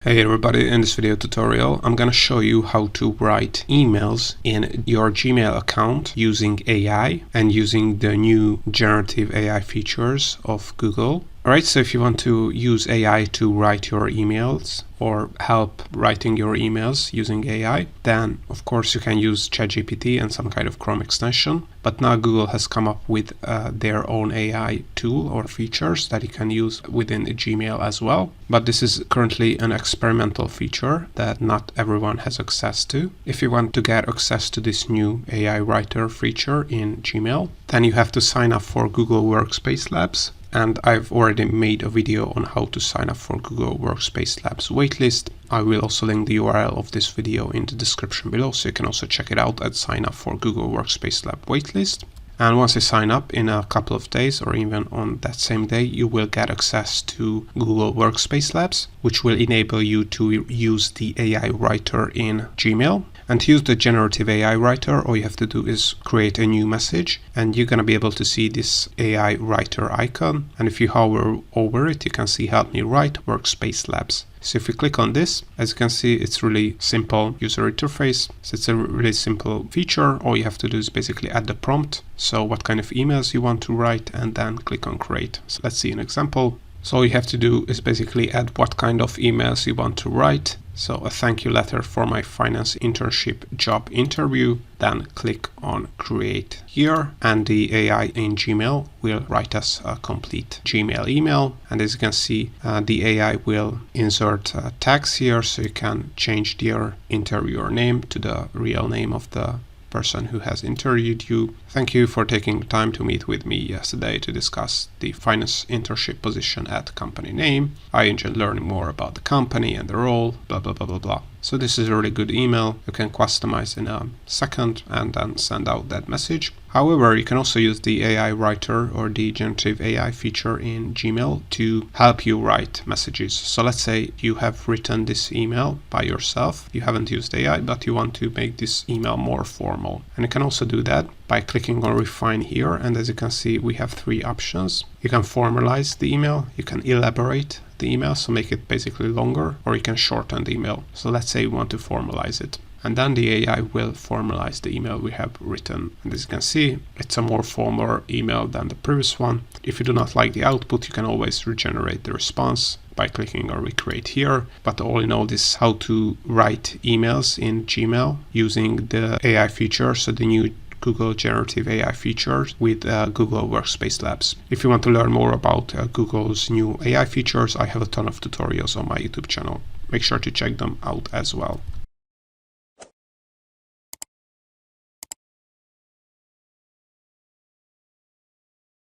Hey everybody, in this video tutorial I'm going to show you how to write emails in your Gmail account using AI and using the new generative AI features of Google. Alright, so if you want to use AI to write your emails or help writing your emails using AI, then of course you can use ChatGPT and some kind of Chrome extension. But now Google has come up with their own AI tool or features that you can use within Gmail as well. But this is currently an experimental feature that not everyone has access to. If you want to get access to this new AI writer feature in Gmail, then you have to sign up for Google Workspace Labs. And I've already made a video on how to sign up for Google Workspace Labs waitlist. I will also link the URL of this video in the description below, so you can also check it out and sign up for Google Workspace Lab waitlist. And once you sign up in a couple of days or even on that same day, you will get access to Google Workspace Labs, which will enable you to use the AI writer in Gmail. And to use the generative AI writer, all you have to do is create a new message and you're going to be able to see this AI writer icon. And if you hover over it, you can see Help Me Write Workspace Labs. So if you click on this, as you can see, it's really simple user interface. So it's a really simple feature. All you have to do is basically add the prompt. So what kind of emails you want to write and then click on create. So let's see an example. So all you have to do is basically add what kind of emails you want to write. So a thank you letter for my finance internship job interview. Then click on create here and the AI in Gmail will write us a complete Gmail email. And as you can see, the AI will insert tags here so you can change your interviewer name to the real name of the person who has interviewed you. Thank you for taking the time to meet with me yesterday to discuss the finance internship position at company name. I enjoyed learning more about the company and the role, blah, blah, blah, blah, blah. So this is a really good email. You can customize in a second and then send out that message. However, you can also use the AI writer or the generative AI feature in Gmail to help you write messages. So let's say you have written this email by yourself. You haven't used AI, but you want to make this email more formal. And you can also do that by clicking on refine here. And as you can see, we have three options. You can formalize the email. You can elaborate the email, so make it basically longer, or you can shorten the email. So let's say we want to formalize it. And then the AI will formalize the email we have written. And as you can see, it's a more formal email than the previous one. If you do not like the output, you can always regenerate the response by clicking on recreate here. But all in all, this is how to write emails in Gmail using the AI feature, so the new Google Generative AI features with Google Workspace Labs. If you want to learn more about Google's new AI features, I have a ton of tutorials on my YouTube channel. Make sure to check them out as well.